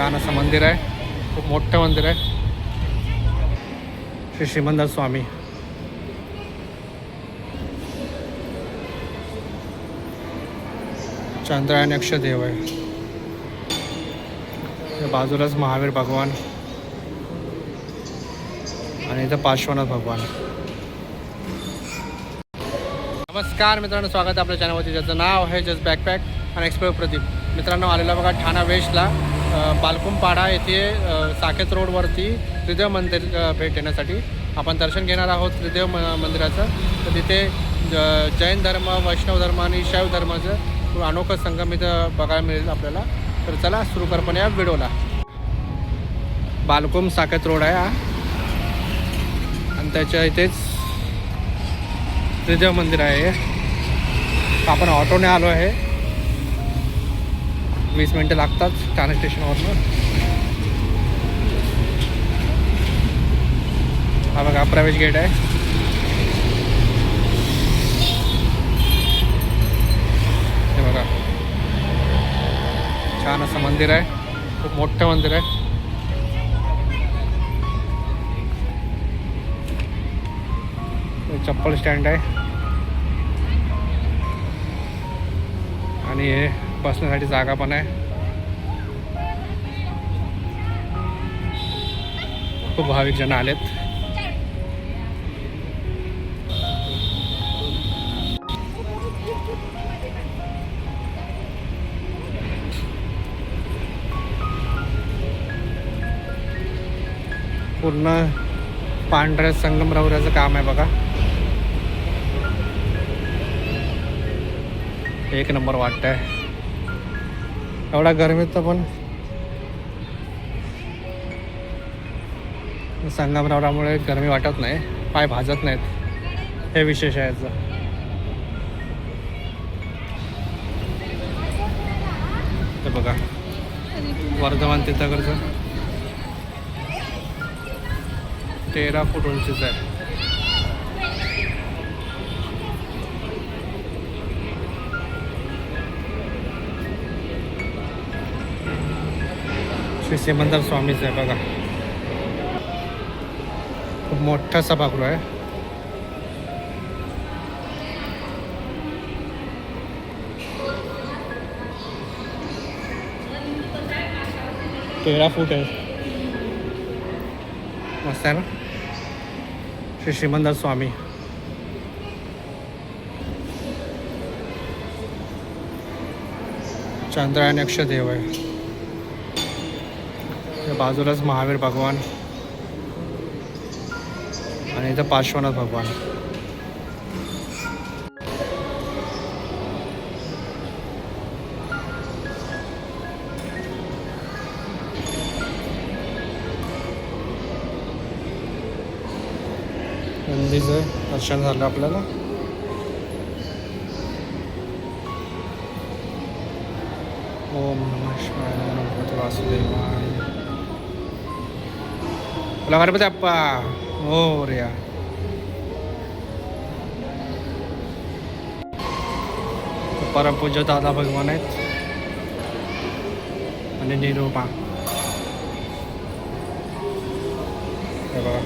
छान असं मंदिर आहे, खूप मोठं मंदिर आहे. श्री श्रीमंदास स्वामी. चंद्रायन यक्ष देव आहे. बाजूलाच महावीर भगवान आणि इथं पार्श्वनाथ भगवान. नमस्कार मित्रांनो, स्वागत आहे आपल्या चॅनलवरती, ज्याचं नाव आहे जस्ट बॅकपॅक आणि एक्सप्लोर प्रदीप. मित्रांनो, आलेला बघा ठाणा वेस्टला बालकुंपाडा येथे साकेत रोडवरती त्रिदेव मंदिर भेट देण्यासाठी आपण दर्शन घेणार आहोत त्रिदेव मंदिराचं. तर तिथे जैन धर्म, वैष्णव धर्म आणि शैव धर्माचं अनोखं संगम इथं बघायला मिळेल आपल्याला. तर चला सुरू कर पण या व्हिडिओला. बालकुंभ साकेत रोड आहे आणि त्याच्या इथेच त्रिदेव मंदिर आहे. आपण ऑटोने आलो आहे, 20 मिनटं लागतात ठाणे स्टेशनवरनं. हा बघा प्रवेश गेट आहे. हे बघा छान असं मंदिर आहे, खूप मोठं मंदिर आहे. चप्पल स्टँड आहे आणि हे बसण्यासाठी जागा पण आहे. खूप भाविक जण आलेत. पूर्ण पांढऱ्या संगमरवराचं काम आहे बघा. एक नंबर वाटतंय. एवढा गरमीत तर पण संगमरवरामुळे गरमी वाटत नाही, पाय भाजत नाहीत, हे विशेष आहे याचं. ते बघा वर्धमान तीर्थाकडचं 13 फूट उंचीचं आहे. श्री श्रीमंदास स्वामीचं आहे बघा. खूप मोठा सभागृह आहे. तेरा फूट आहे. मस्त आहे ना. श्री श्रीमंदास स्वामी. चंद्रायन यक्ष देव आहे. बाजूलाच महावीर भगवान आणि इथं पार्श्वनाथ भगवान. नंदीचं दर्शन झालं आपल्याला. ओम नमः शिवाय, नमो भगवते वासुदेवाय. बोला गणपती बाप्पा मोरया. परमपूज्य दादा भगवान आहेत आणि निरोपा. हे बघा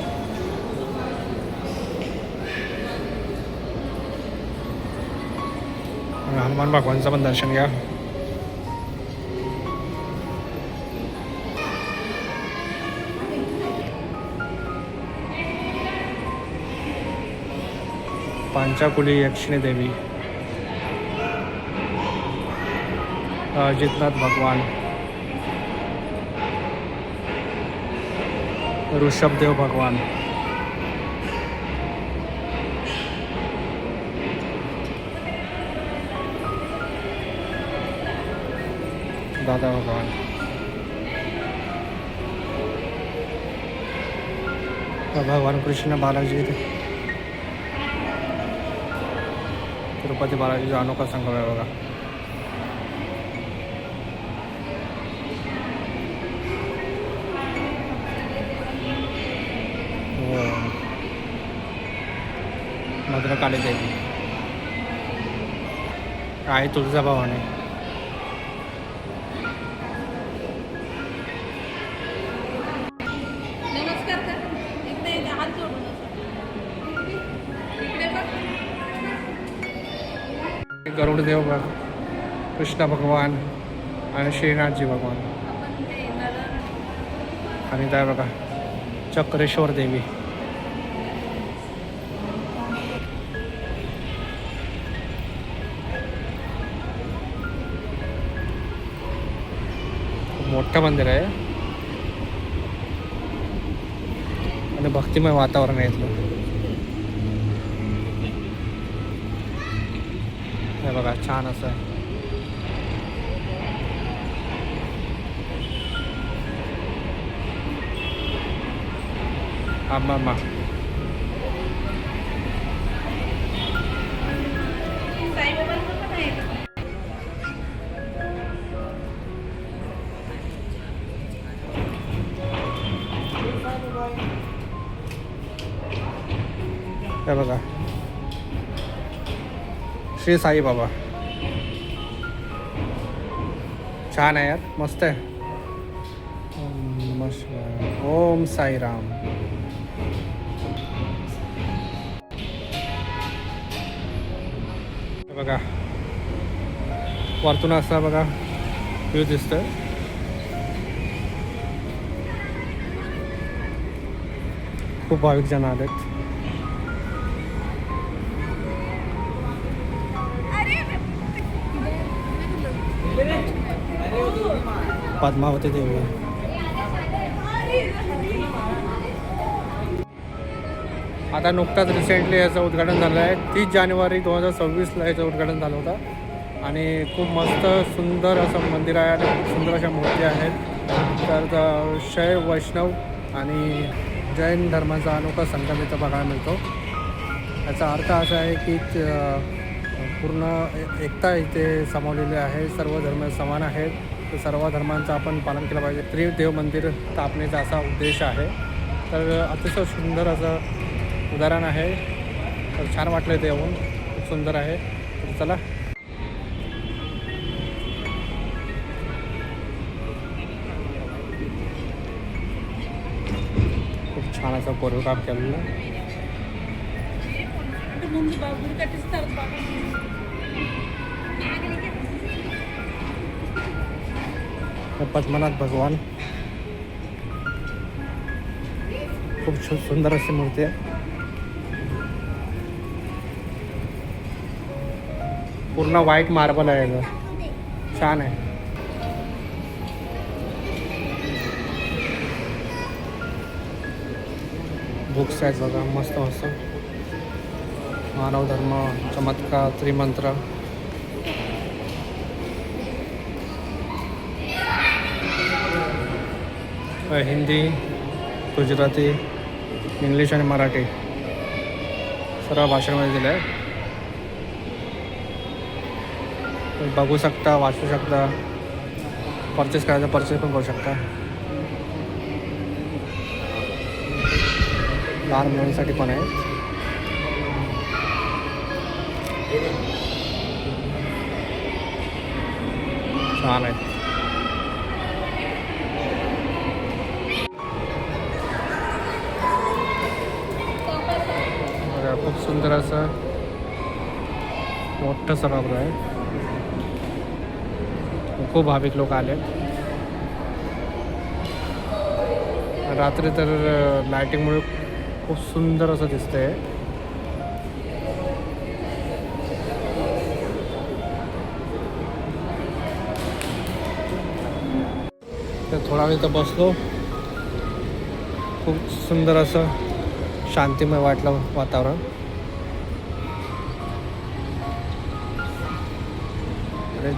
हनुमान भगवानचं पण दर्शन घ्या. पांचाकुली यक्षिणी देवी, अजितनाथ भगवान, ऋषभदेव भगवान, दादा भगवान. भगवान कृष्ण बालाजी, तिरुपती बालाजीचा अनोखा संगम आहे बघा. भद्रकाली देवी आहे, तुळजाभवानी. गरुडदेव बघ, कृष्ण भगवान आणि श्रीनाथजी भगवान आणि त्या बघा चक्रेश्वर देवी. मोठं मंदिर आहे आणि भक्तिमय वातावरण आहे इथलं. हे बघा छान असं आहे. आम्मा हे बघा श्री साई बाबा. छान आहे यार, मस्त आहे. नमस्कार. ओम साईराम. बघा वरतून असा बघा व्ह्यू दिसतोय. खूप भाविक जण आलेत. पद्मावती देवी. आता नुकताच रिसेंटली याचं उद्घाटन झालं आहे. 30 जानेवारी 2026ला याचं उद्घाटन झालं होतं आणि खूप मस्त सुंदर असं मंदिर आहे आणि खूप सुंदर अशा मूर्ती आहेत. तर शैव वैष्णव आणि जैन धर्माचा अनोखा संगम इथं बघायला मिळतो. याचा अर्थ असा आहे की पूर्ण एकता इथे सामावलेली आहे. सर्व धर्म समान आहेत. तर सर्व धर्मांचं आपण पालन केलं पाहिजे. त्रिदेव मंदिर स्थापनेचा असा उद्देश आहे. तर अतिशय सुंदर असं उदाहरण आहे. तर छान वाटलं ते येऊन, खूप सुंदर आहे. तर चला खूप छान असं कोरीवकाम केलेलं. पद्मनाथ भगवान खूप सुंदर अशी मूर्ती आहे. पूर्ण व्हाईट मार्बल आहे. छान आहे. बुक्स आहेत बघा मस्त मस्त. मानव धर्म, चमत्कार, त्रिमंत्र. हिंदी, गुजराती, इंग्लिश आणि मराठी सर्व भाषेमध्ये दिलं आहे. बघू शकता, वाचू शकता, परचेस करायचं परचेस पण करू शकता. लहान मुलांसाठी पण आहे. छान आहे. खूप सुंदर असं मोठं सरोवर आहे. खूप भाविक लोक आले. रात्री तर लायटिंगमुळे खूप सुंदर असं दिसतंय. तर थोडा वेळ इथं बसलो. खूप सुंदर असं शांतिमय वाटलं वातावरण.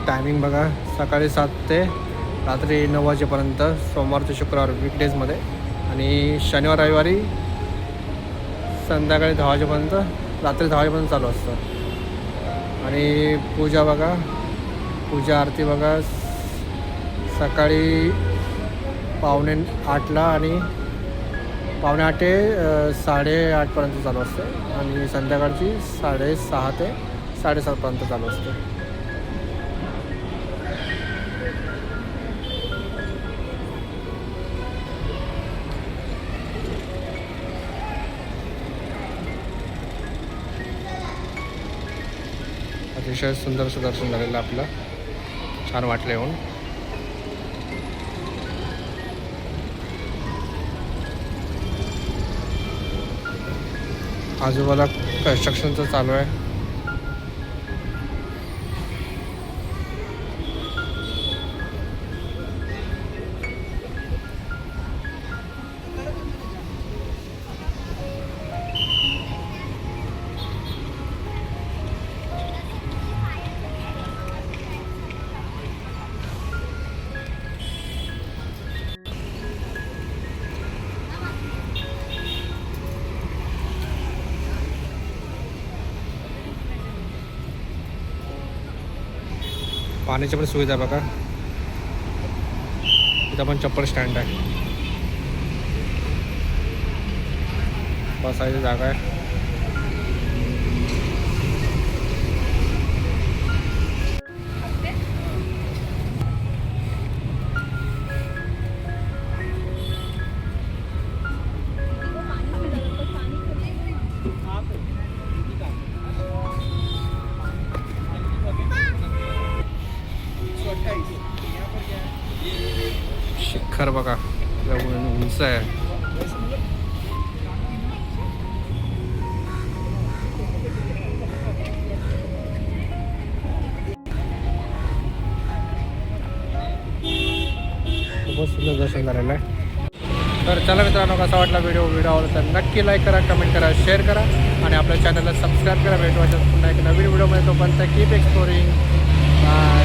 टायमिंग बघा सकाळी 7 ते रात्री 9 वाजेपर्यंत, सोमवार ते शुक्रवार वीकडेजमध्ये, आणि शनिवार रविवारी संध्याकाळी 10 वाजेपर्यंत, रात्री 10 वाजेपर्यंत चालू असतं. आणि पूजा बघा, पूजा आरती बघा सकाळी 7:45 आणि 7:45 ते 8:30पर्यंत चालू असते आणि संध्याकाळची 6:30 ते 7:30पर्यंत चालू असते. अतिशय सुंदरसं दर्शन झालेलं आपलं. छान वाटलं येऊन. आजूबाजूला कन्स्ट्रक्शनचं चालू आहे. पाण्याची पण सुविधा बघा. इथं पण चप्पल स्टँड आहे. बसायची जागा आहे. शिखर बघा उंच आहे. खूपच सुंदर दर्शन झालेलं आहे. तर चला मित्रांनो, कसा वाटला व्हिडिओ आवडला तर नक्की लाईक करा, कमेंट करा, शेअर करा आणि आपल्या चॅनलला सबस्क्राईब करा. भेटू पुन्हा एक नवीन व्हिडिओमध्ये. तोपर्यंत कीप एक्सप्लोरिंग. बाय.